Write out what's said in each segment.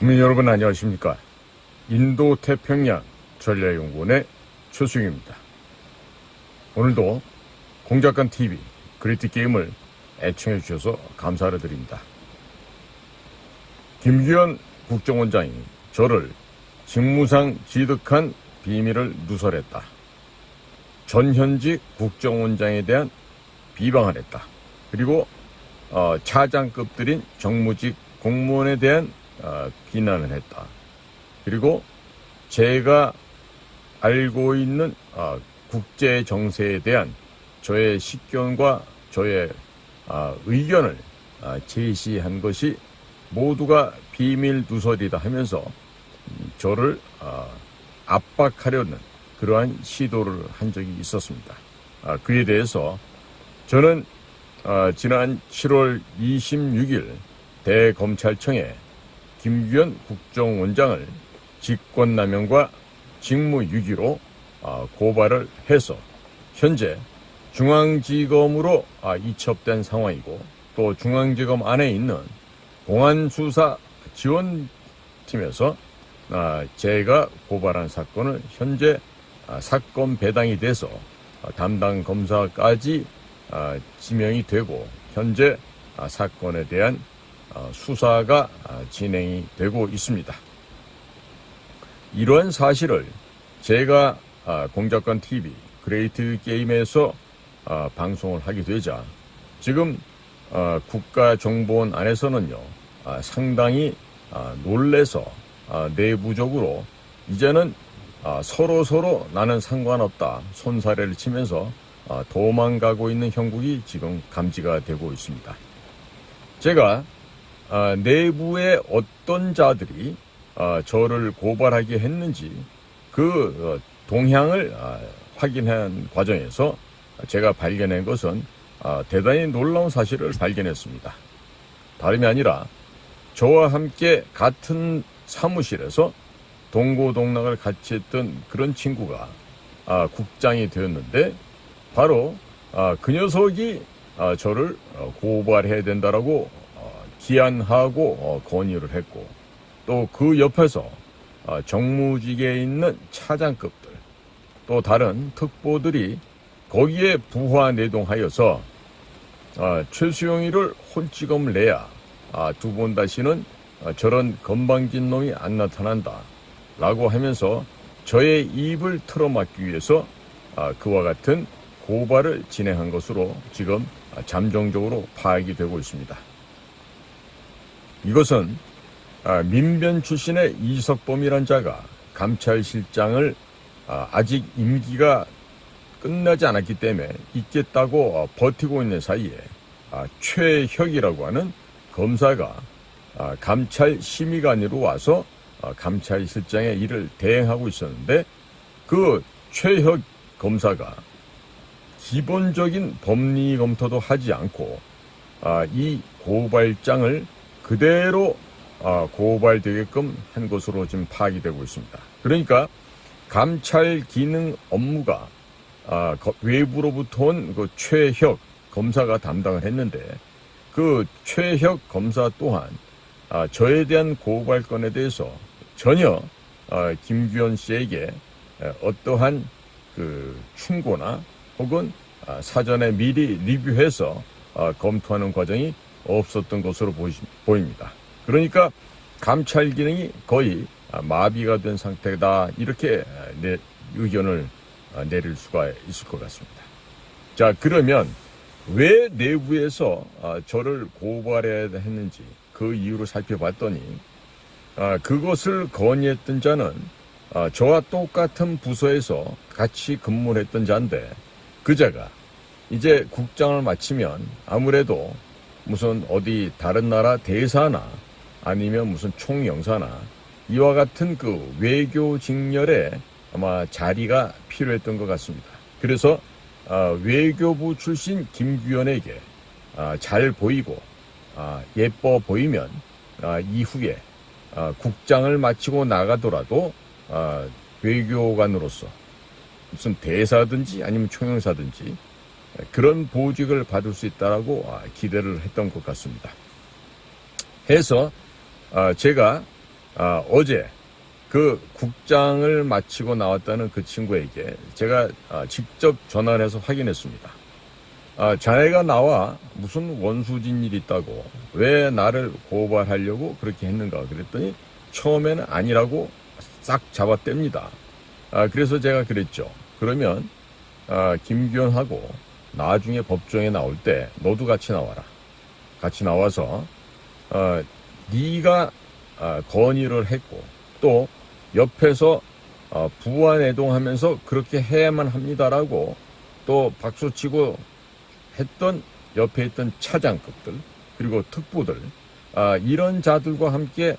국민 여러분 안녕하십니까? 인도태평양 전략연구원의 최수영입니다. 오늘도 공작관TV 그레이트게임을 애청해 주셔서 감사를 드립니다. 김규현 국정원장이 저를 직무상 지득한 비밀을 누설했다. 전현직 국정원장에 대한 비방을 했다. 그리고 차장급들인 정무직 공무원에 대한 비난을 했다. 그리고 제가 알고 있는 국제 정세에 대한 저의 식견과 저의 의견을 제시한 것이 모두가 비밀 누설이다 하면서 저를 압박하려는 그러한 시도를 한 적이 있었습니다. 그에 대해서 저는 지난 7월 26일 대검찰청에 김규현 국정원장을 직권남용과 직무유기로 고발을 해서 현재 중앙지검으로 이첩된 상황이고, 또 중앙지검 안에 있는 공안수사지원팀에서 제가 고발한 사건을 현재 사건 배당이 돼서 담당 검사까지 지명이 되고 현재 사건에 대한 수사가 진행이 되고 있습니다. 이러한 사실을 제가 공작관TV 그레이트게임에서 방송을 하게 되자 지금 국가정보원 안에서는요 상당히 놀래서 내부적으로 이제는 서로 나는 상관없다 손사래를 치면서 도망가고 있는 형국이 지금 감지가 되고 있습니다. 제가 내부의 어떤 자들이 저를 고발하게 했는지 그 동향을 확인한 과정에서 제가 발견한 것은 대단히 놀라운 사실을 발견했습니다. 다름이 아니라 저와 함께 같은 사무실에서 동고동락을 같이 했던 그런 친구가 국장이 되었는데 바로 그 녀석이 저를 고발해야 된다라고 기한하고 건의를 했고, 또 그 옆에서 정무직에 있는 차장급들 또 다른 특보들이 거기에 부하내동하여서 최수영이를 혼찌검을 내야 두 번 다시는 저런 건방진 놈이 안 나타난다 라고 하면서 저의 입을 틀어막기 위해서 그와 같은 고발을 진행한 것으로 지금 잠정적으로 파악이 되고 있습니다. 이것은 민변 출신의 이석범이란 자가 감찰실장을 아직 임기가 끝나지 않았기 때문에 있겠다고 버티고 있는 사이에 최혁이라고 하는 검사가 감찰심의관으로 와서 감찰실장의 일을 대행하고 있었는데, 그 최혁 검사가 기본적인 법리 검토도 하지 않고 이 고발장을 그대로 고발되게끔 한 것으로 지금 파악이 되고 있습니다. 그러니까 감찰 기능 업무가 외부로부터 온 그 최혁 검사가 담당을 했는데, 그 최혁 검사 또한 저에 대한 고발건에 대해서 전혀 김규현 씨에게 어떠한 그 충고나 혹은 사전에 미리 리뷰해서 검토하는 과정이 없었던 것으로 보입니다. 그러니까 감찰 기능이 거의 마비가 된 상태다, 이렇게 의견을 내릴 수가 있을 것 같습니다. 자, 그러면 왜 내부에서 저를 고발해야 했는지 그 이유를 살펴봤더니 그것을 건의했던 자는 저와 똑같은 부서에서 같이 근무를 했던 자인데, 그 자가 이제 국장을 마치면 아무래도 무슨 어디 다른 나라 대사나 아니면 무슨 총영사나 이와 같은 그 외교 직렬에 아마 자리가 필요했던 것 같습니다. 그래서 외교부 출신 김규현에게 잘 보이고 예뻐 보이면 이후에 국장을 마치고 나가더라도 외교관으로서 무슨 대사든지 아니면 총영사든지 그런 보직을 받을 수 있다라고 기대를 했던 것 같습니다. 해서 제가 어제 그 국장을 마치고 나왔다는 그 친구에게 제가 직접 전화를 해서 확인했습니다. 자네가 나와 무슨 원수진 일이 있다고 왜 나를 고발하려고 그렇게 했는가 그랬더니 처음에는 아니라고 싹 잡아뗍니다. 그래서 제가 그랬죠. 그러면 김규현하고 나중에 법정에 나올 때 너도 같이 나와라. 같이 나와서 네가 건의를 했고 또 옆에서 부안해동하면서 그렇게 해야만 합니다라고 또 박수치고 했던 옆에 있던 차장급들 그리고 특보들 이런 자들과 함께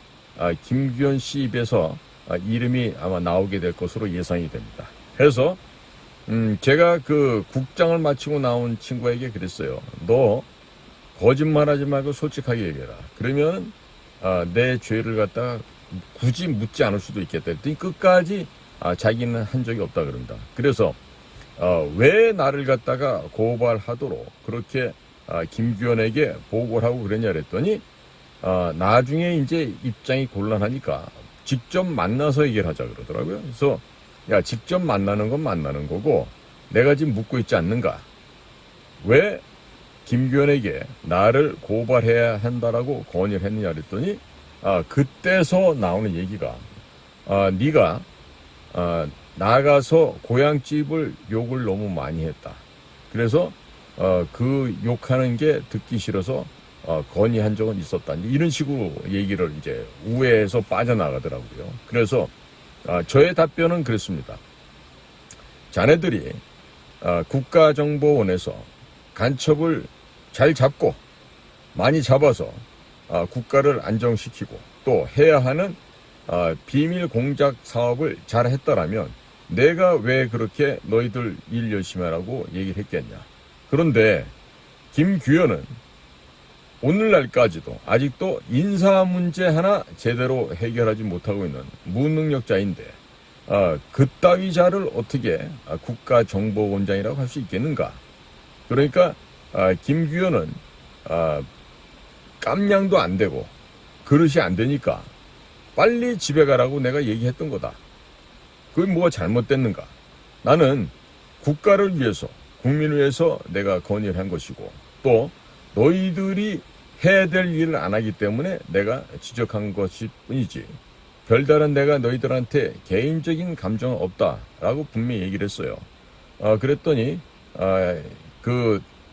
김규현 씨 입에서 이름이 아마 나오게 될 것으로 예상이 됩니다. 그래서 제가 그 국장을 마치고 나온 친구에게 그랬어요. 너 거짓말하지 말고 솔직하게 얘기해라. 그러면 내 죄를 갖다가 굳이 묻지 않을 수도 있겠다 했더니 끝까지 자기는 한 적이 없다 그런다. 그래서 왜 나를 갖다가 고발하도록 그렇게 김규현에게 보고를 하고 그랬냐 그랬더니 나중에 이제 입장이 곤란하니까 직접 만나서 얘기를 하자 그러더라고요. 그래서 야, 직접 만나는 건 만나는 거고 내가 지금 묻고 있지 않는가? 왜 김규현에게 나를 고발해야 한다라고 건의를 했느냐 그랬더니 그때서 나오는 얘기가 네가 나가서 고향집을 욕을 너무 많이 했다. 그래서 그 욕하는 게 듣기 싫어서 건의한 적은 있었다. 이런 식으로 얘기를 이제 우회해서 빠져나가더라고요. 그래서 저의 답변은 그랬습니다. 자네들이 국가정보원에서 간첩을 잘 잡고 많이 잡아서 국가를 안정시키고 또 해야 하는 비밀 공작 사업을 잘 했다라면 내가 왜 그렇게 너희들 일 열심히 하라고 얘기를 했겠냐. 그런데 김규현은 오늘날까지도 아직도 인사 문제 하나 제대로 해결하지 못하고 있는 무능력자인데 그따위 자를 어떻게 국가정보원장이라고 할 수 있겠는가. 그러니까 김규현은 깜냥도 안 되고 그릇이 안 되니까 빨리 집에 가라고 내가 얘기했던 거다. 그게 뭐가 잘못됐는가. 나는 국가를 위해서 국민을 위해서 내가 건의를 한 것이고 또 너희들이 해야 될 일을 안 하기 때문에 내가 지적한 것일 뿐이지 별다른 내가 너희들한테 개인적인 감정은 없다라고 분명히 얘기를 했어요. 그랬더니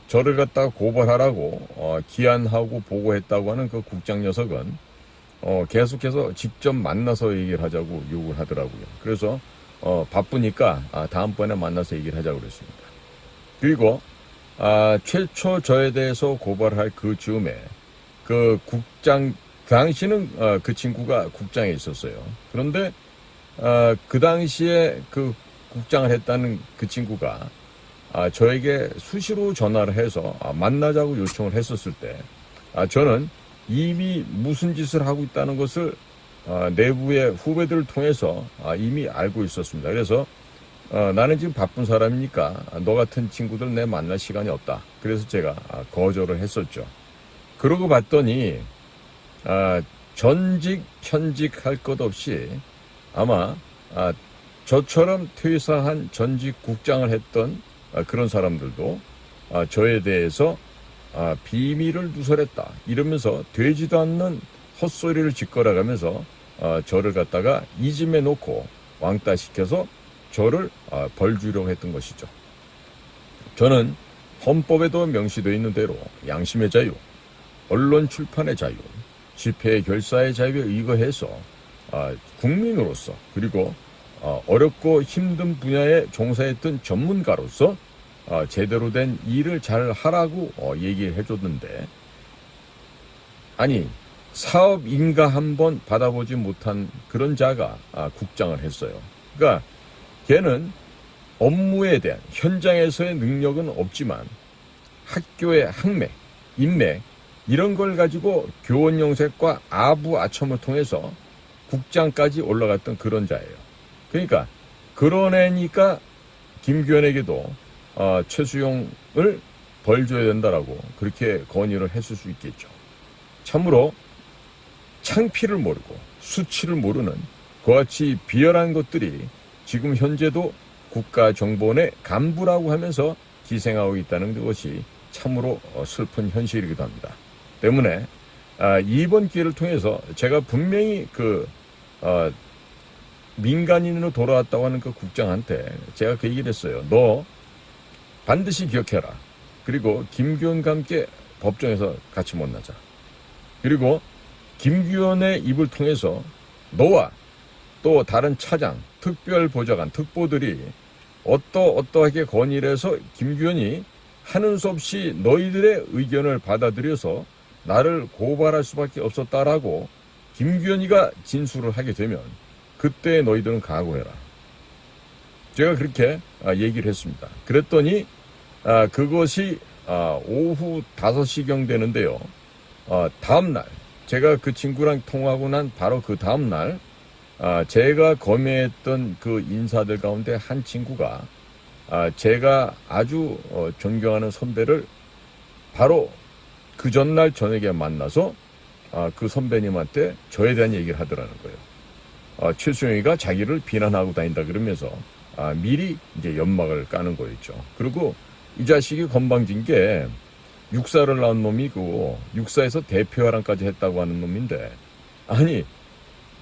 저를 갖다가 고발하라고 기한하고 보고했다고 하는 그 국장 녀석은 계속해서 직접 만나서 얘기를 하자고 요구를 하더라고요. 그래서 바쁘니까 다음번에 만나서 얘기를 하자고 그랬습니다. 그리고 최초 저에 대해서 고발할 그 즈음에 그 국장 당시는 그 친구가 국장에 있었어요. 그런데 그 당시에 그 국장을 했다는 그 친구가 저에게 수시로 전화를 해서 만나자고 요청을 했었을 때 저는 이미 무슨 짓을 하고 있다는 것을 내부의 후배들을 통해서 이미 알고 있었습니다. 그래서 나는 지금 바쁜 사람이니까 너 같은 친구들 내 만날 시간이 없다. 그래서 제가 거절을 했었죠. 그러고 봤더니 전직 현직 할 것 없이 아마 저처럼 퇴사한 전직 국장을 했던 그런 사람들도 저에 대해서 비밀을 누설했다 이러면서 되지도 않는 헛소리를 짓거려가면서 저를 갖다가 이짐해 놓고 왕따 시켜서 저를 벌 주려고 했던 것이죠. 저는 헌법에도 명시되어 있는 대로 양심의 자유, 언론 출판의 자유, 집회 결사의 자유에 의거해서 국민으로서 그리고 어렵고 힘든 분야에 종사했던 전문가로서 제대로 된 일을 잘 하라고 얘기를 해줬는데 아니 사업 인가 한번 받아보지 못한 그런 자가 국장을 했어요. 그러니까 걔는 업무에 대한 현장에서의 능력은 없지만 학교의 학맥, 인맥 이런 걸 가지고 교원 영색과 아부 아첨을 통해서 국장까지 올라갔던 그런 자예요. 그러니까 그런 애니까 김규현에게도 최수용을 벌 줘야 된다라고 그렇게 건의를 했을 수 있겠죠. 참으로 창피를 모르고 수치를 모르는 그와 같이 비열한 것들이 지금 현재도 국가정보원의 간부라고 하면서 기생하고 있다는 것이 참으로 슬픈 현실이기도 합니다. 때문에 이번 기회를 통해서 제가 분명히 민간인으로 돌아왔다고 하는 그 국장한테 제가 그 얘기를 했어요. 너 반드시 기억해라. 그리고 김규현과 함께 법정에서 같이 만나자. 그리고 김규현의 입을 통해서 너와 또 다른 차장, 특별보좌관, 특보들이 어떠하게 건의를 해서 김규현이 하는 수 없이 너희들의 의견을 받아들여서 나를 고발할 수밖에 없었다라고 김규현이가 진술을 하게 되면 그때 너희들은 각오해라. 제가 그렇게 얘기를 했습니다. 그랬더니 그것이 오후 5시경 되는데요. 다음날 제가 그 친구랑 통화하고 난 바로 그 다음날 제가 검해했던 그 인사들 가운데 한 친구가 제가 아주 존경하는 선배를 바로 그 전날 저녁에 만나서 그 선배님한테 저에 대한 얘기를 하더라는 거예요. 최수영이가 자기를 비난하고 다닌다 그러면서 미리 이제 연막을 까는 거였죠. 그리고 이 자식이 건방진 게 육사를 낳은 놈이고 육사에서 대표화랑까지 했다고 하는 놈인데 아니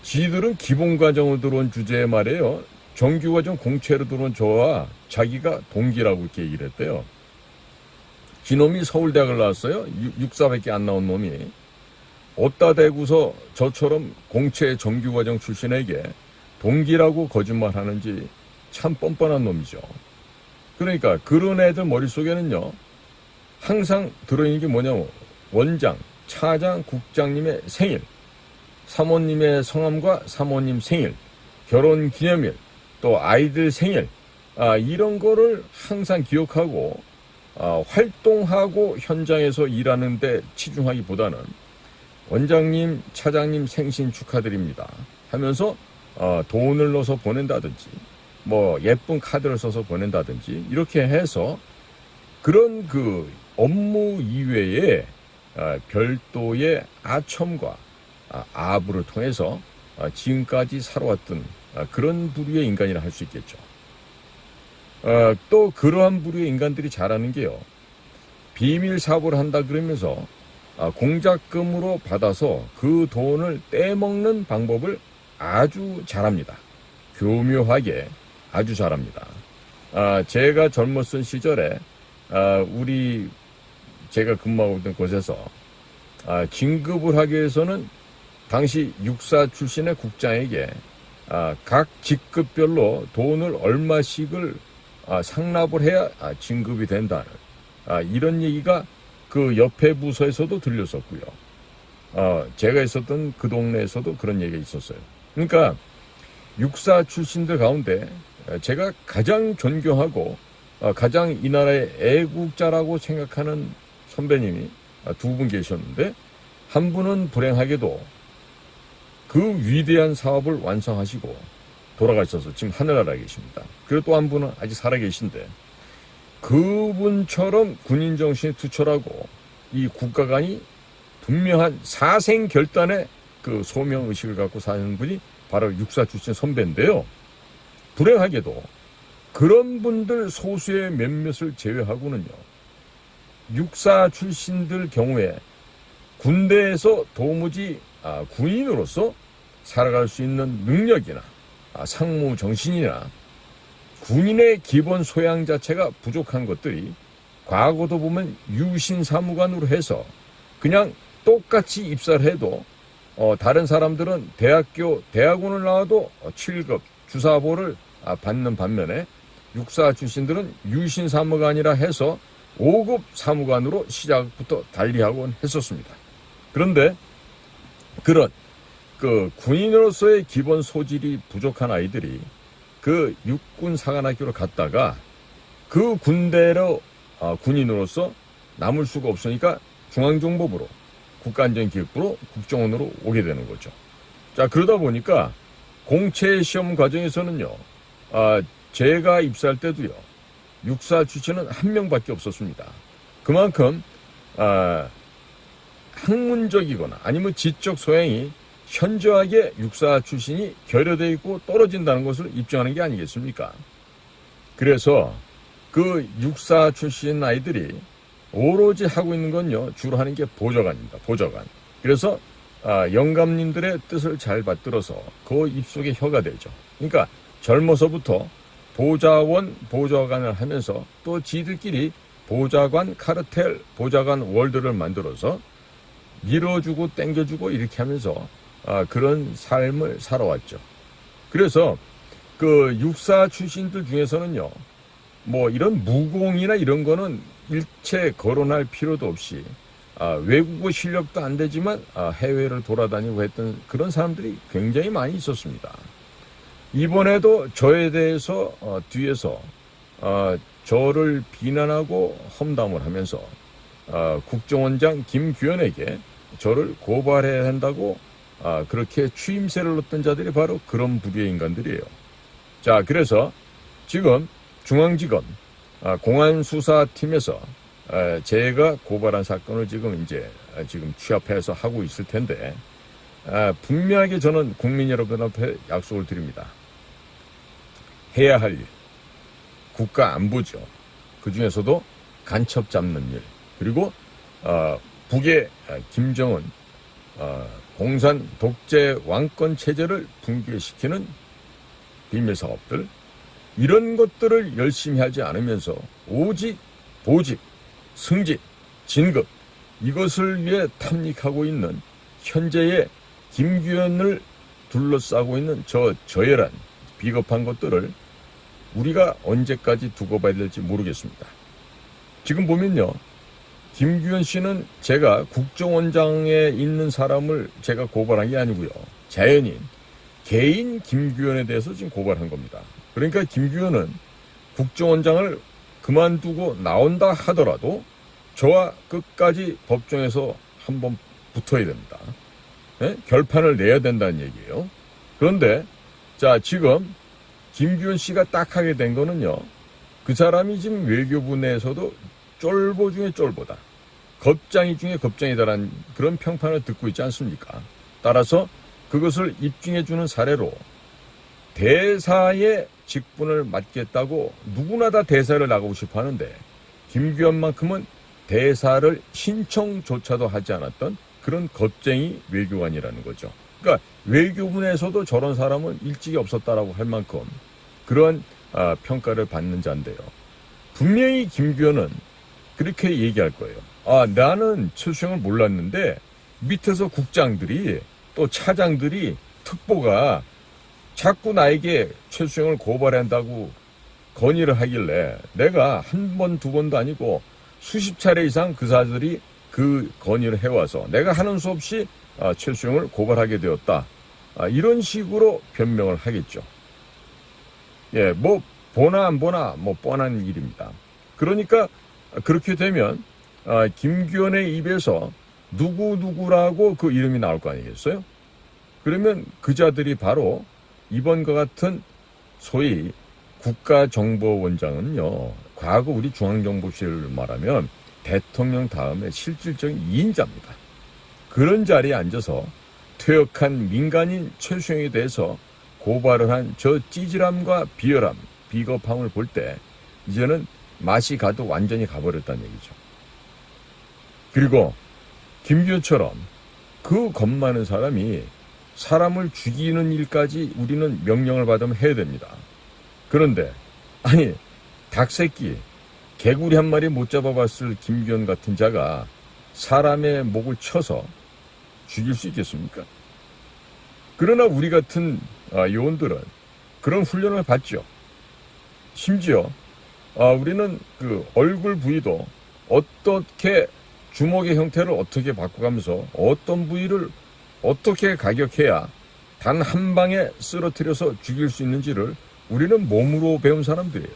지들은 기본과정으로 들어온 주제에 말이에요. 정규과정 공채로 들어온 저와 자기가 동기라고 이렇게 얘기를 했대요. 지놈이 서울대학을 나왔어요. 육사밖에 안 나온 놈이 어따 대고서 저처럼 공채 정규과정 출신에게 동기라고 거짓말하는지 참 뻔뻔한 놈이죠. 그러니까 그런 애들 머릿속에는요. 항상 들어있는 게 뭐냐면 원장, 차장, 국장님의 생일, 사모님의 성함과 사모님 생일, 결혼기념일, 또 아이들 생일 이런 거를 항상 기억하고 활동하고 현장에서 일하는 데 치중하기보다는 원장님, 차장님 생신 축하드립니다 하면서 돈을 넣어서 보낸다든지 뭐 예쁜 카드를 써서 보낸다든지 이렇게 해서 그런 그 업무 이외에 별도의 아첨과 아부를 통해서 지금까지 살아왔던 그런 부류의 인간이라 할 수 있겠죠. 또 그러한 부류의 인간들이 잘하는 게요. 비밀 사업을 한다 그러면서 공작금으로 받아서 그 돈을 떼먹는 방법을 아주 잘합니다. 교묘하게 아주 잘합니다. 제가 젊었던 시절에 제가 근무하고 있던 곳에서 진급을 하기 위해서는 당시 육사 출신의 국장에게 각 직급별로 돈을 얼마씩을 상납을 해야 진급이 된다는 이런 얘기가 그 옆에 부서에서도 들렸었고요. 제가 있었던 그 동네에서도 그런 얘기가 있었어요. 그러니까 육사 출신들 가운데 제가 가장 존경하고 가장 이 나라의 애국자라고 생각하는 선배님이 두 분 계셨는데 한 분은 불행하게도 그 위대한 사업을 완성하시고 돌아가셔서 지금 하늘나라에 계십니다. 그리고 또 한 분은 아직 살아계신데 그분처럼 군인정신이 투철하고 이 국가관이 분명한 사생결단의 그 소명의식을 갖고 사는 분이 바로 육사 출신 선배인데요. 불행하게도 그런 분들 소수의 몇몇을 제외하고는요. 육사 출신들 경우에 군대에서 도무지 군인으로서 살아갈 수 있는 능력이나 상무 정신이나 군인의 기본 소양 자체가 부족한 것들이 과거도 보면 유신사무관으로 해서 그냥 똑같이 입사를 해도 다른 사람들은 대학원을 나와도 7급 주사보를 받는 반면에 육사 출신들은 유신사무관이라 해서 5급 사무관으로 시작부터 달리하곤 했었습니다. 그런데 그런 그 군인으로서의 기본 소질이 부족한 아이들이 그 육군 사관학교를 갔다가 그 군대로 군인으로서 남을 수가 없으니까 중앙정보부로 국가안전기획부로 국정원으로 오게 되는 거죠. 자, 그러다 보니까 공채 시험 과정에서는요. 제가 입사할 때도요. 육사 출신은 한 명밖에 없었습니다. 그만큼 학문적이거나 아니면 지적 소양이 현저하게 육사 출신이 결여되어 있고 떨어진다는 것을 입증하는 게 아니겠습니까? 그래서 그 육사 출신 아이들이 오로지 하고 있는 건요, 주로 하는 게 보좌관입니다. 보좌관. 그래서 영감님들의 뜻을 잘 받들어서 그 입속에 혀가 되죠. 그러니까 젊어서부터 보좌원, 보좌관을 하면서 또 지들끼리 보좌관 카르텔, 보좌관 월드를 만들어서 밀어주고 땡겨주고 이렇게 하면서 그런 삶을 살아왔죠. 그래서 그 육사 출신들 중에서는요, 뭐 이런 무공이나 이런 거는 일체 거론할 필요도 없이 외국어 실력도 안 되지만 해외를 돌아다니고 했던 그런 사람들이 굉장히 많이 있었습니다. 이번에도 저에 대해서 뒤에서 저를 비난하고 험담을 하면서 국정원장 김규현에게 저를 고발해야 한다고 그렇게 추임새를 넣었던 자들이 바로 그런 부류의 인간들이에요. 자, 그래서 지금 중앙지검 공안수사팀에서 제가 고발한 사건을 지금 취합해서 하고 있을 텐데 분명하게 저는 국민 여러분 앞에 약속을 드립니다. 해야 할 일, 국가 안보죠. 그 중에서도 간첩 잡는 일, 그리고 북의 김정은 공산 독재 왕권 체제를 붕괴시키는 비밀 사업들, 이런 것들을 열심히 하지 않으면서 오직 보직, 승진, 진급 이것을 위해 탐닉하고 있는 현재의 김규현을 둘러싸고 있는 저 저열한 비겁한 것들을 우리가 언제까지 두고 봐야 될지 모르겠습니다. 지금 보면요, 김규현 씨는 제가 국정원장에 있는 사람을 제가 고발한 게 아니고요, 자연인 개인 김규현에 대해서 지금 고발한 겁니다. 그러니까 김규현은 국정원장을 그만두고 나온다 하더라도 저와 끝까지 법정에서 한번 붙어야 됩니다. 네? 결판을 내야 된다는 얘기예요. 그런데 자, 지금 김규현 씨가 딱 하게 된 거는요, 그 사람이 지금 외교부 내에서도 쫄보 중에 쫄보다, 겁장이 중에 겁장이다라는 그런 평판을 듣고 있지 않습니까? 따라서 그것을 입증해주는 사례로 대사의 직분을 맡겠다고 누구나 다 대사를 나가고 싶어 하는데 김규현만큼은 대사를 신청조차도 하지 않았던 그런 겁쟁이 외교관이라는 거죠. 그러니까 외교부에서도 저런 사람은 일찍이 없었다라고 할 만큼 그런 평가를 받는 자인데요. 분명히 김규현은 그렇게 얘기할 거예요. 나는 최수영을 몰랐는데 밑에서 국장들이 또 차장들이 특보가 자꾸 나에게 최수영을 고발한다고 건의를 하길래 내가 한 번, 두 번도 아니고 수십 차례 이상 그 사들이 그 건의를 해와서 내가 하는 수 없이 최수영을 고발하게 되었다. 이런 식으로 변명을 하겠죠. 예, 뭐 보나 안 보나 뭐 뻔한 일입니다. 그러니까 그렇게 되면 김규현의 입에서 누구누구라고 그 이름이 나올 거 아니겠어요? 그러면 그 자들이 바로 이번과 같은 소위 국가정보원장은요, 과거 우리 중앙정보실을 말하면 대통령 다음에 실질적인 2인자입니다. 그런 자리에 앉아서 퇴역한 민간인 최수영에 대해서 고발을 한 저 찌질함과 비열함, 비겁함을 볼 때 이제는 맛이 가도 완전히 가버렸다는 얘기죠. 그리고 김규현처럼 그 겁 많은 사람이 사람을 죽이는 일까지 우리는 명령을 받으면 해야 됩니다. 그런데 아니, 닭새끼 개구리 한 마리 못 잡아봤을 김규현 같은 자가 사람의 목을 쳐서 죽일 수 있겠습니까? 그러나 우리 같은 요원들은 그런 훈련을 받죠. 심지어 우리는 그 얼굴 부위도 어떻게 주먹의 형태를 어떻게 바꿔가면서 어떤 부위를 어떻게 가격해야 단 한 방에 쓰러뜨려서 죽일 수 있는지를 우리는 몸으로 배운 사람들이에요.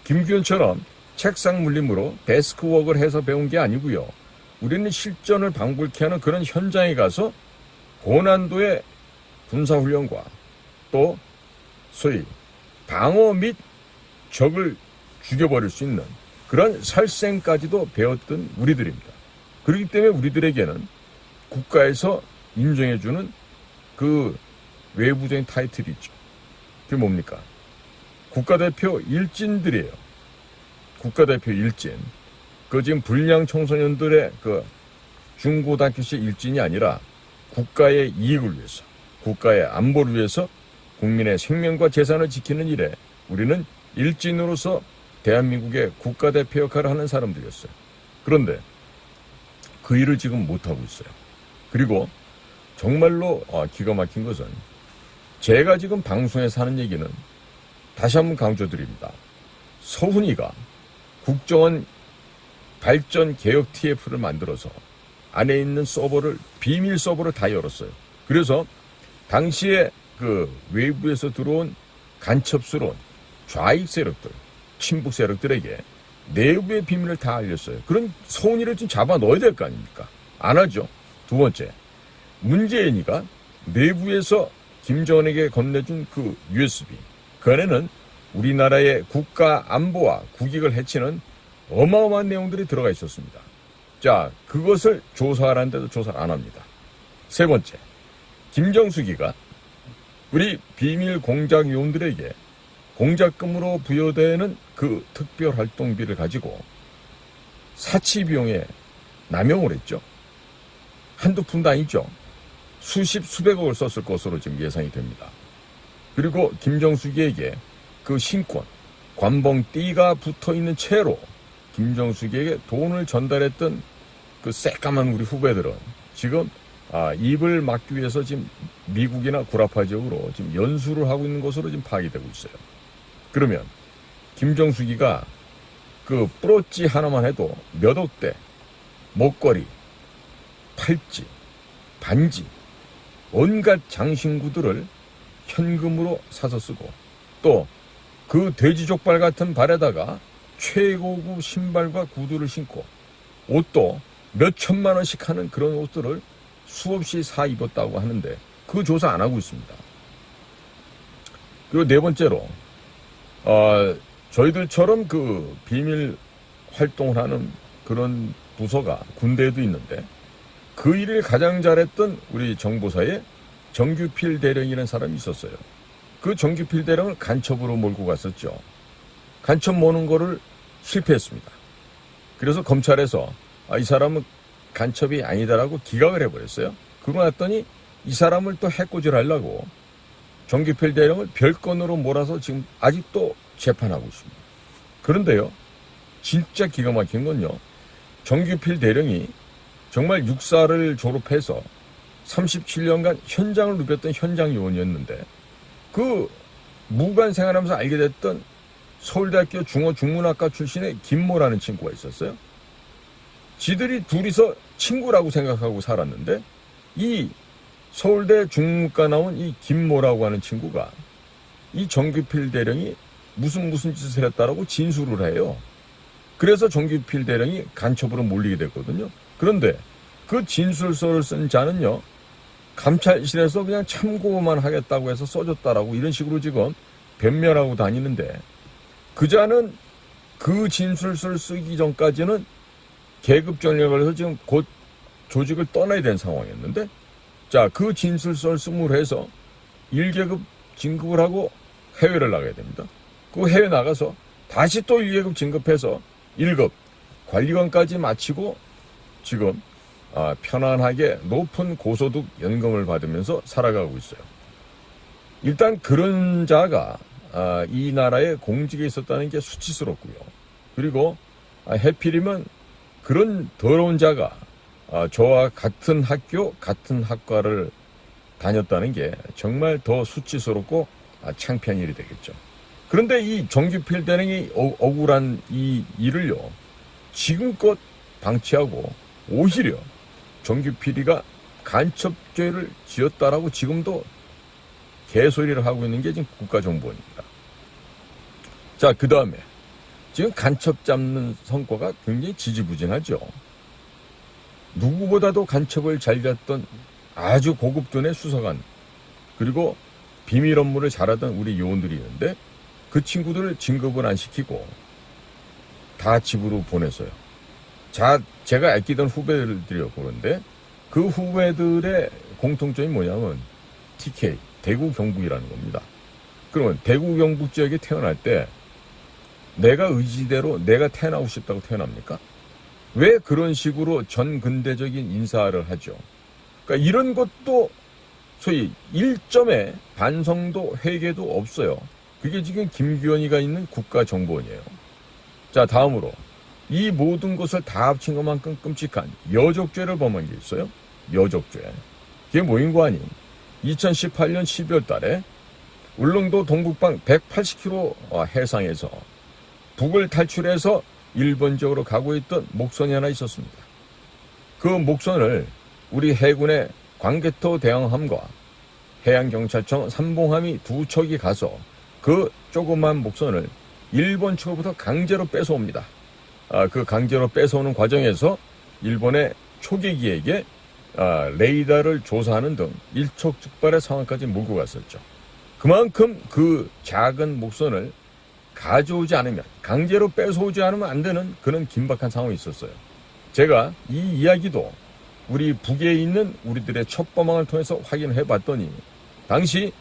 김규현처럼 책상 물림으로 데스크워크를 해서 배운 게 아니고요. 우리는 실전을 방불케 하는 그런 현장에 가서 고난도의 군사훈련과 또 소위 방어 및 적을 죽여버릴 수 있는 그런 살생까지도 배웠던 우리들입니다. 그렇기 때문에 우리들에게는 국가에서 인정해주는 그 외부적인 타이틀이 있죠. 그게 뭡니까? 국가대표 일진들이에요. 국가대표 일진. 그 지금 불량 청소년들의 그 중고등학교 시 일진이 아니라 국가의 이익을 위해서, 국가의 안보를 위해서 국민의 생명과 재산을 지키는 일에 우리는 일진으로서 대한민국의 국가대표 역할을 하는 사람들이었어요. 그런데 그 일을 지금 못하고 있어요. 그리고 정말로 기가 막힌 것은 제가 지금 방송에서 하는 얘기는 다시 한번 강조드립니다. 서훈이가 국정원 발전 개혁 TF를 만들어서 안에 있는 서버를, 비밀 서버를 다 열었어요. 그래서 당시에 그 외부에서 들어온 간첩스러운 좌익 세력들, 친북 세력들에게 내부의 비밀을 다 알렸어요. 그런 서훈이를 좀 잡아 넣어야 될 거 아닙니까? 안 하죠. 두 번째, 문재인이가 내부에서 김정은에게 건네준 그 USB, 그 안에는 우리나라의 국가 안보와 국익을 해치는 어마어마한 내용들이 들어가 있었습니다. 자, 그것을 조사하라는데도 조사를 안 합니다. 세 번째, 김정수기가 우리 비밀 공작 요원들에게 공작금으로 부여되는 그 특별활동비를 가지고 사치비용에 남용을 했죠. 한두 푼도 아니죠. 수십억을 썼을 것으로 지금 예상이 됩니다. 그리고 김정수기에게 그 신권, 관봉띠가 붙어있는 채로 김정수기에게 돈을 전달했던 그 새까만 우리 후배들은 지금 입을 막기 위해서 지금 미국이나 구라파 지역으로 지금 연수를 하고 있는 것으로 지금 파악이 되고 있어요. 그러면 김정수기가 그 뿌러지 하나만 해도 몇 억대, 목걸이, 팔찌, 반지, 온갖 장신구들을 현금으로 사서 쓰고 또 그 돼지족발 같은 발에다가 최고급 신발과 구두를 신고 옷도 몇 천만 원씩 하는 그런 옷들을 수없이 사 입었다고 하는데 그 조사 안 하고 있습니다. 그리고 네 번째로 저희들처럼 그 비밀 활동을 하는 그런 부서가 군대에도 있는데 그 일을 가장 잘했던 우리 정보사에 정규필 대령이라는 사람이 있었어요. 그 정규필 대령을 간첩으로 몰고 갔었죠. 간첩 모는 거를 실패했습니다. 그래서 검찰에서 이 사람은 간첩이 아니다라고 기각을 해버렸어요. 그러고 났더니 이 사람을 또 해코지를 하려고 정규필 대령을 별건으로 몰아서 지금 아직도 재판하고 있습니다. 그런데요, 진짜 기가 막힌 건요, 정규필 대령이 정말 육사를 졸업해서 37년간 현장을 누볐던 현장 요원이었는데 그 무관 생활하면서 알게 됐던 서울대학교 중어중문학과 출신의 김모라는 친구가 있었어요. 지들이 둘이서 친구라고 생각하고 살았는데 이 서울대 중문과 나온 이 김모라고 하는 친구가 이 정규필 대령이 무슨 짓을 했다라고 진술을 해요. 그래서 정규필 대령이 간첩으로 몰리게 됐거든요. 그런데 그 진술서를 쓴 자는요, 감찰실에서 그냥 참고만 하겠다고 해서 써줬다라고 이런 식으로 지금 변명하고 다니는데 그 자는 그 진술서를 쓰기 전까지는 계급 전략을 해서 지금 곧 조직을 떠나야 되는 상황이었는데 자, 그 진술서를 쓰므로 해서 1계급 진급을 하고 해외를 나가야 됩니다. 그 해외 나가서 다시 또 1계급 진급해서 1급 관리관까지 마치고 지금 편안하게 높은 고소득 연금을 받으면서 살아가고 있어요. 일단 그런 자가 이 나라의 공직에 있었다는 게 수치스럽고요. 그리고 해필이면 그런 더러운 자가 저와 같은 학교, 같은 학과를 다녔다는 게 정말 더 수치스럽고 창피한 일이 되겠죠. 그런데 이 정규필 대령이 억울한 이 일을요, 지금껏 방치하고 오히려 정규필이가 간첩죄를 지었다라고 지금도 개소리를 하고 있는 게 지금 국가정보원입니다. 자, 그 다음에 지금 간첩 잡는 성과가 굉장히 지지부진하죠. 누구보다도 간첩을 잘 잡던 아주 고급군의 수사관, 그리고 비밀 업무를 잘하던 우리 요원들이 있는데 그 친구들을 진급을 안 시키고 다 집으로 보냈어요. 제가 아끼던 후배들이요, 그런데 그 후배들의 공통점이 뭐냐면 TK, 대구 경북이라는 겁니다. 그러면 대구 경북 지역에 태어날 때 내가 의지대로 내가 태어나고 싶다고 태어납니까? 왜 그런 식으로 전근대적인 인사를 하죠? 그러니까 이런 것도 소위 일점의 반성도 회개도 없어요. 그게 지금 김규현이가 있는 국가정보원이에요. 자, 다음으로 이 모든 것을 다 합친 것만큼 끔찍한 여족죄를 범한 게 있어요. 여족죄. 그게 뭐인 거 아니? 2018년 12월 달에 울릉도 동북방 180km 해상에서 북을 탈출해서 일본 지역으로 가고 있던 목선이 하나 있었습니다. 그 목선을 우리 해군의 광개토 대왕함과 해양경찰청 삼봉함이 두 척이 가서 그 조그만 목선을 일본 측으로부터 강제로 뺏어옵니다. 그 강제로 뺏어오는 과정에서 일본의 초계기에게 레이더를 조사하는 등 일촉즉발의 상황까지 몰고 갔었죠. 그만큼 그 작은 목선을 가져오지 않으면, 강제로 뺏어오지 않으면 안 되는 그런 긴박한 상황이 있었어요. 제가 이 이야기도 우리 북에 있는 우리들의 첩보망을 통해서 확인을 해봤더니 당시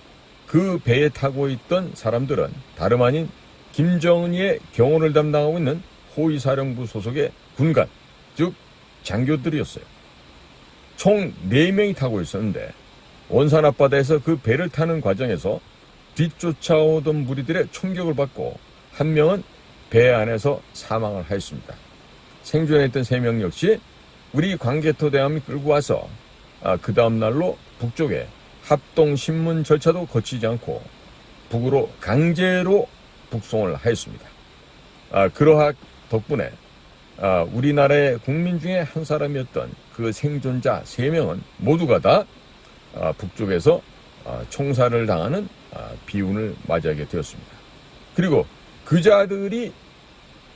그 배에 타고 있던 사람들은 다름 아닌 김정은이의 경호를 담당하고 있는 호위사령부 소속의 군관, 즉 장교들이었어요. 총 4명이 타고 있었는데 원산 앞바다에서 그 배를 타는 과정에서 뒤쫓아오던 무리들의 총격을 받고 한 명은 배 안에서 사망을 하였습니다. 생존해 있던 3명 역시 우리 광개토 대함이 끌고 와서 그 다음 날로 북쪽에 합동신문 절차도 거치지 않고 북으로 강제로 북송을 하였습니다. 그러한 덕분에 우리나라의 국민 중에 한 사람이었던 그 생존자 3명은 모두가 다 북쪽에서 총살을 당하는 비운을 맞이하게 되었습니다. 그리고 그자들이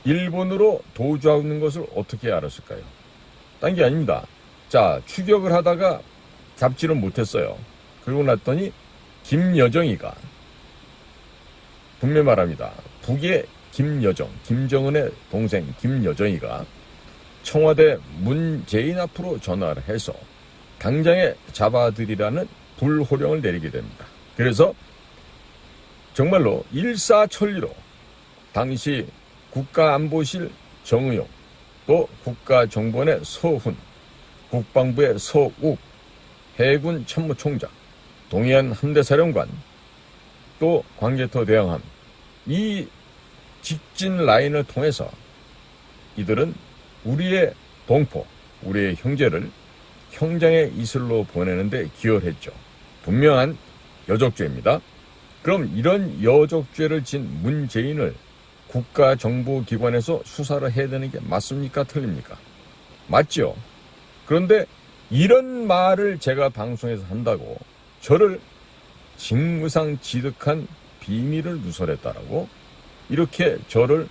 일본으로 도주하고 있는 것을 어떻게 알았을까요? 딴 게 아닙니다. 자, 추격을 하다가 잡지를 못했어요. 그러고 났더니 김여정이가, 분명히 말합니다. 북의 김여정, 김정은의 동생 김여정이가 청와대 문재인 앞으로 전화를 해서 당장에 잡아들이라는 불호령을 내리게 됩니다. 그래서 정말로 일사천리로 당시 국가안보실 정의용, 또 국가정보원의 서훈, 국방부의 서욱, 해군 참모총장, 동해안 함대사령관, 또 광개토 대왕함, 이 직진 라인을 통해서 이들은 우리의 동포, 우리의 형제를 형장의 이슬로 보내는데 기여했죠. 분명한 여족죄입니다. 그럼 이런 여족죄를 진 문재인을 국가정보기관에서 수사를 해야 되는 게 맞습니까? 틀립니까? 맞죠. 그런데 이런 말을 제가 방송에서 한다고 저를 직무상지득한 비밀을 누설했다라고 이렇게 저를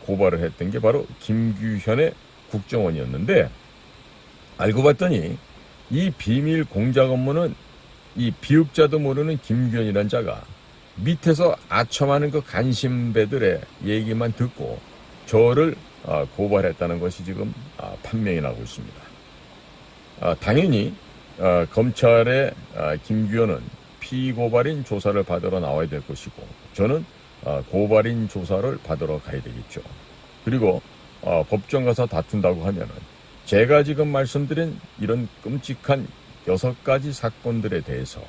고발을 했던 게 바로 김규현의 국정원이었는데, 알고 봤더니 이 비밀 공작 업무는 이 비읍자도 모르는 김규현이란 자가 밑에서 아첨하는 그 간신배들의 얘기만 듣고 저를 고발했다는 것이 지금 판명이 나고 있습니다. 당연히 검찰의 김규현은 피고발인 조사를 받으러 나와야 될 것이고, 저는 고발인 조사를 받으러 가야 되겠죠. 그리고 법정 가서 다툰다고 하면은 제가 지금 말씀드린 이런 끔찍한 6가지 사건들에 대해서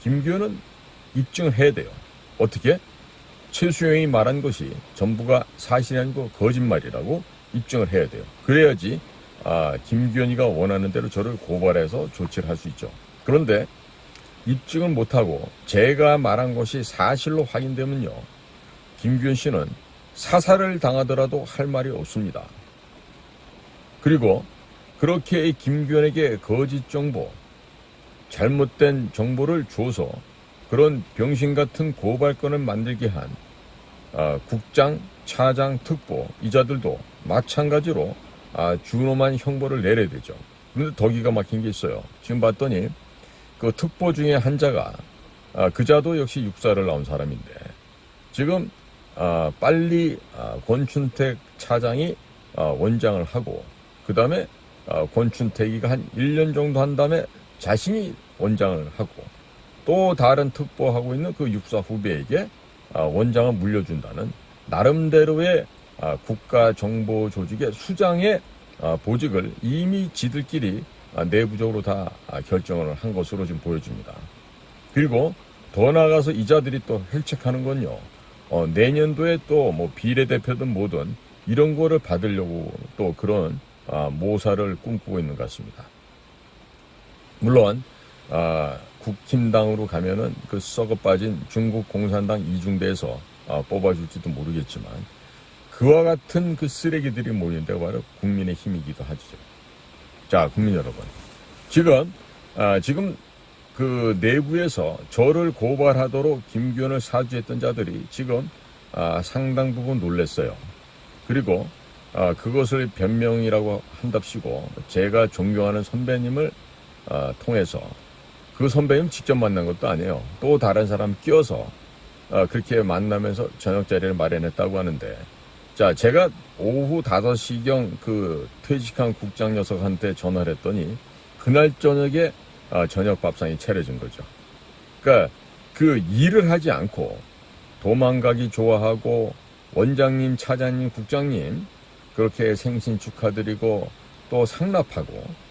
김규현은 입증을 해야 돼요. 어떻게? 최수영이 말한 것이 전부가 사실이 아니고 거짓말이라고 입증을 해야 돼요. 그래야지 김규현이가 원하는 대로 저를 고발해서 조치를 할 수 있죠. 그런데 입증을 못하고 제가 말한 것이 사실로 확인되면요, 김규현 씨는 사살을 당하더라도 할 말이 없습니다. 그리고 그렇게 김규현에게 거짓 정보, 잘못된 정보를 줘서 그런 병신 같은 고발건을 만들게 한 국장, 차장, 특보 이자들도 마찬가지로 준엄한 형벌을 내려야 되죠. 그런데 더 기가 막힌 게 있어요. 지금 봤더니 그 특보 중에 한 자가 그자도 역시 육사를 나온 사람인데 지금 빨리 권춘택 차장이 원장을 하고 그 다음에 권춘택이가 한 1년 정도 한 다음에 자신이 원장을 하고 또 다른 특보하고 있는 그 육사 후배에게 원장을 물려준다는 나름대로의 국가정보조직의 수장의 보직을 이미 지들끼리 내부적으로 다 결정을 한 것으로 지금 보여집니다. 그리고 더 나아가서 이자들이 또 획책하는 건요. 내년도에 또 뭐 비례대표든 뭐든 이런 거를 받으려고 또 그런 모사를 꿈꾸고 있는 것 같습니다. 물론 국힘당으로 가면은 그 썩어 빠진 중국 공산당 이중대에서 뽑아줄지도 모르겠지만 그와 같은 그 쓰레기들이 모이는 데가 바로 국민의 힘이기도 하죠. 자, 국민 여러분. 지금 그 내부에서 저를 고발하도록 김기현을 사주했던 자들이 지금 상당 부분 놀랐어요. 그리고 그것을 변명이라고 한답시고 제가 존경하는 선배님을 통해서 그 선배님 직접 만난 것도 아니에요. 또 다른 사람 끼워서 그렇게 만나면서 저녁 자리를 마련했다고 하는데 자, 제가 오후 5시경 그 퇴직한 국장 녀석한테 전화를 했더니 그날 저녁에 저녁 밥상이 차려진 거죠. 그러니까 그 일을 하지 않고 도망가기 좋아하고 원장님, 차장님, 국장님 그렇게 생신 축하드리고 또 상납하고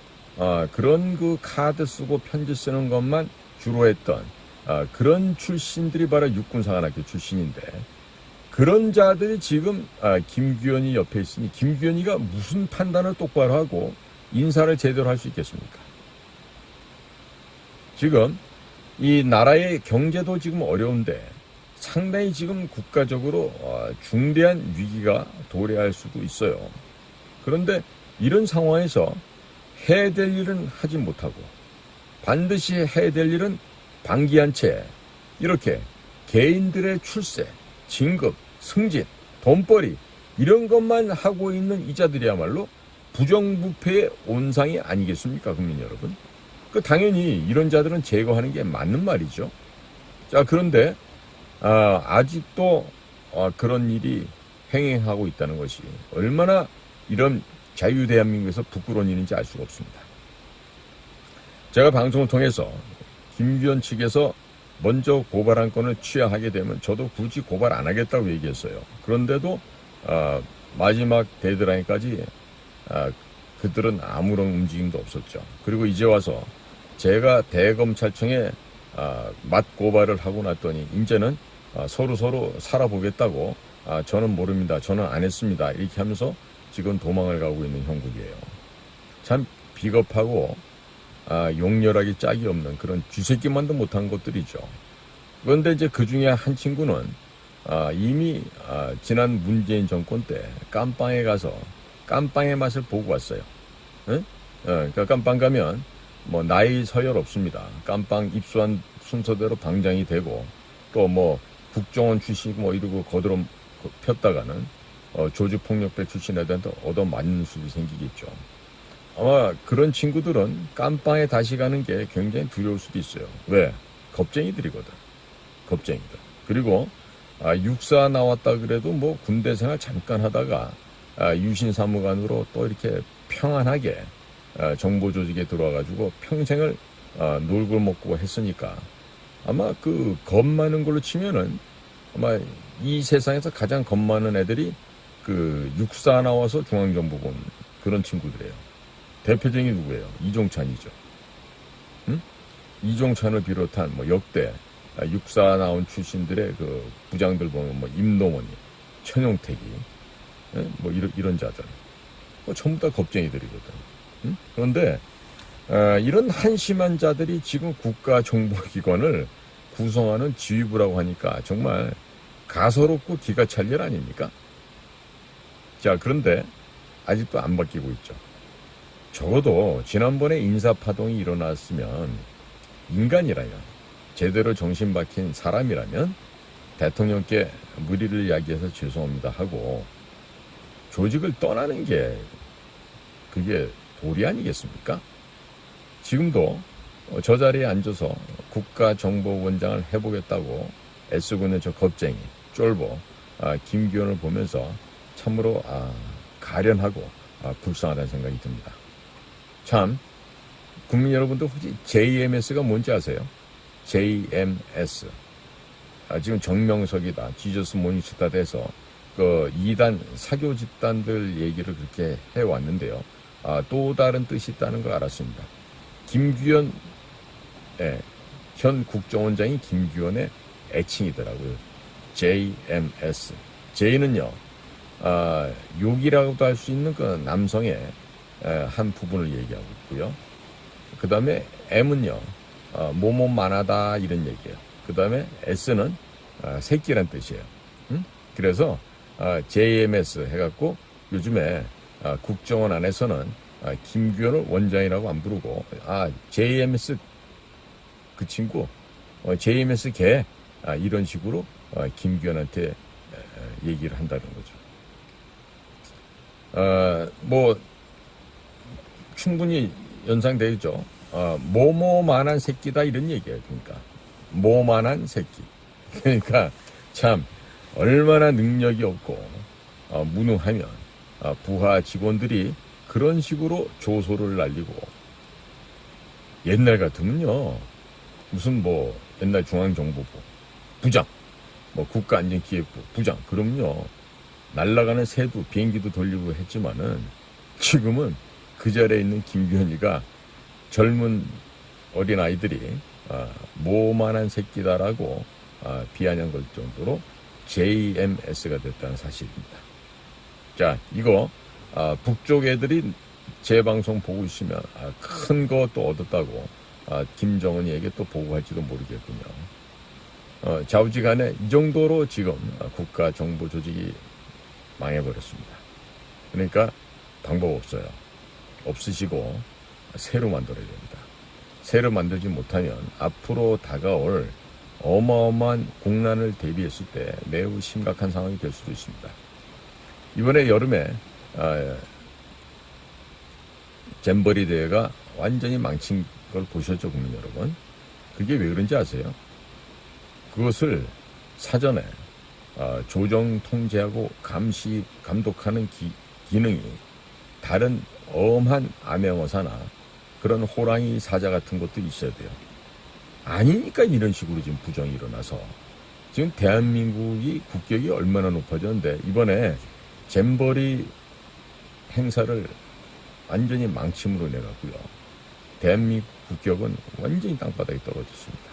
그런 그 카드 쓰고 편지 쓰는 것만 주로 했던 그런 출신들이 바로 육군사관학교 출신인데 그런 자들이 지금 김규현이 옆에 있으니 김규현이가 무슨 판단을 똑바로 하고 인사를 제대로 할 수 있겠습니까? 지금 이 나라의 경제도 지금 어려운데 상당히 지금 국가적으로 중대한 위기가 도래할 수도 있어요. 그런데 이런 상황에서 해야 될 일은 하지 못하고 반드시 해야 될 일은 방기한 채 이렇게 개인들의 출세, 진급, 승진, 돈벌이 이런 것만 하고 있는 이자들이야말로 부정부패의 온상이 아니겠습니까, 국민 여러분? 당연히 이런 자들은 제거하는 게 맞는 말이죠. 자, 그런데 아직도 그런 일이 행행하고 있다는 것이 얼마나 이런 자유대한민국에서 부끄러운 일인지 알 수가 없습니다. 제가 방송을 통해서 김규현 측에서 먼저 고발한 건을 취하하게 되면 저도 굳이 고발 안 하겠다고 얘기했어요. 그런데도 마지막 데드라인까지 그들은 아무런 움직임도 없었죠. 그리고 이제 와서 제가 대검찰청에 맞고발을 하고 났더니 이제는 서로 살아보겠다고 저는 모릅니다. 저는 안 했습니다. 이렇게 하면서 지금 도망을 가고 있는 형국이에요. 참 비겁하고 용렬하기 짝이 없는 그런 쥐새끼만도 못한 것들이죠. 그런데 이제 그 중에 한 친구는 이미 지난 문재인 정권 때 깜빵에 가서 깜빵의 맛을 보고 왔어요. 응? 그러니까 깜빵 가면 뭐 나이 서열 없습니다. 깜빵 입수한 순서대로 방장이 되고 또 뭐 국정원 출신이고 뭐 이러고 거들어 폈다가는 조직폭력배 출신 애들한테 얻어맞는 수도 생기겠죠. 아마 그런 친구들은 깜빵에 다시 가는 게 굉장히 두려울 수도 있어요. 왜? 겁쟁이들이거든. 겁쟁이들. 그리고 육사 나왔다 그래도 뭐 군대 생활 잠깐 하다가 유신사무관으로 또 이렇게 평안하게 정보조직에 들어와가지고 평생을 놀고 먹고 했으니까 아마 그 겁 많은 걸로 치면은 아마 이 세상에서 가장 겁 많은 애들이 그 육사 나와서 중앙정보군 그런 친구들이에요. 대표적인 누구예요? 이종찬이죠. 응? 이종찬을 비롯한 뭐 역대 육사 나온 출신들의 그 부장들 보면 뭐 임노원이, 천용택이, 뭐 이런 자들, 뭐 전부 다 겁쟁이들이거든. 응? 그런데 이런 한심한 자들이 지금 국가정보기관을 구성하는 지휘부라고 하니까 정말 가소롭고 기가 찰 일 아닙니까? 자, 그런데 아직도 안 바뀌고 있죠. 적어도 지난번에 인사파동이 일어났으면 인간이라면 제대로 정신 박힌 사람이라면 대통령께 무리를 야기해서 죄송합니다 하고 조직을 떠나는 게 그게 도리 아니겠습니까? 지금도 저 자리에 앉아서 국가정보원장을 해보겠다고 애쓰고 있는 저 겁쟁이, 쫄보 김기현을 보면서 참으로 가련하고 불쌍하다는 생각이 듭니다. 참 국민 여러분도 혹시 JMS가 뭔지 아세요? JMS. 지금 정명석이다, 지저스 모니스타 돼서 그 이단 사교 집단들 얘기를 그렇게 해왔는데요. 또 다른 뜻이 있다는 걸 알았습니다. 김규현, 현 국정원장이 김규현의 애칭이더라고요. JMS. J는요, 욕이라고도 할 수 있는 그 남성의 한 부분을 얘기하고 있고요. 그 다음에 M은요, 뭐뭐만하다 이런 얘기예요. 그 다음에 S는 새끼란 뜻이에요. 그래서 JMS 해갖고 요즘에 국정원 안에서는 김규현을 원장이라고 안 부르고 JMS 그 친구, JMS 걔, 이런 식으로 김규현한테 얘기를 한다는 거죠. 뭐 충분히 연상되죠. 뭐뭐만한 새끼다 이런 얘기예요. 그러니까 뭐만한 새끼. 그러니까 참 얼마나 능력이 없고 무능하면 부하 직원들이 그런 식으로 조소를 날리고, 옛날 같으면요, 무슨 뭐 옛날 중앙정보부 부장, 뭐 국가안전기획부 부장, 그럼요 날아가는 새도 비행기도 돌리고 했지만은 지금은 그 자리에 있는 김규현이가 젊은 어린 아이들이 뭐만한 새끼다라고 비아냥 걸 정도로 JMS가 됐다는 사실입니다. 자, 이거 북쪽 애들이 제 방송 보고 있으면 큰 거 또 얻었다고 김정은이에게 또 보고할지도 모르겠군요. 좌우지간에 이 정도로 지금 국가 정보 조직이 망해버렸습니다. 그러니까 방법 없어요. 없으시고 새로 만들어야 됩니다. 새로 만들지 못하면 앞으로 다가올 어마어마한 공난을 대비했을 때 매우 심각한 상황이 될 수도 있습니다. 이번에 여름에 잼버리 대회가 완전히 망친 걸 보셨죠, 국민 여러분? 그게 왜 그런지 아세요? 그것을 사전에 조정, 통제하고 감독하는 기능이 다른 엄한 암행어사나 그런 호랑이 사자 같은 것도 있어야 돼요. 아니니까 이런 식으로 지금 부정이 일어나서 지금 대한민국이 국격이 얼마나 높아졌는데, 이번에 잼버리 행사를 완전히 망침으로 내갔고요. 대한민국 국격은 완전히 땅바닥에 떨어졌습니다.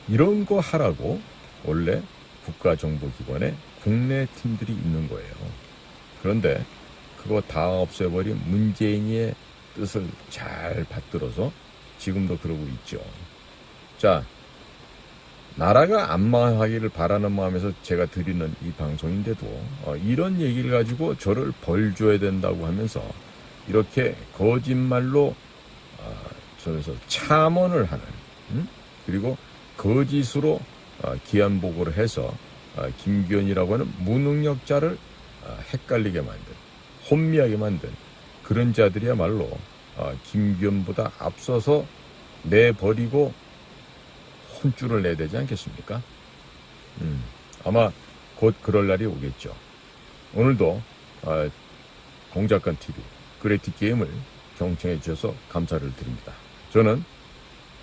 이런 거 하라고 원래 국가정보기관에 국내 팀들이 있는 거예요. 그런데 그거 다 없애버린 문재인의 뜻을 잘 받들어서 지금도 그러고 있죠. 자, 나라가 안 망하기를 바라는 마음에서 제가 드리는 이 방송인데도 이런 얘기를 가지고 저를 벌 줘야 된다고 하면서 이렇게 거짓말로 저에서 참언을 하는, 그리고 거짓으로 기한보고를 해서 김규현이라고 하는 무능력자를 헷갈리게 만든, 혼미하게 만든 그런 자들이야말로 김규현보다 앞서서 내버리고 혼쭐을 내야 되지 않겠습니까? 아마 곧 그럴 날이 오겠죠. 오늘도 공작관 TV 그레이티 게임을 경청해 주셔서 감사를 드립니다. 저는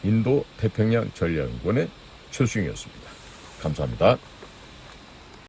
인도 태평양 전략연구원의 최수영이었습니다. 감사합니다.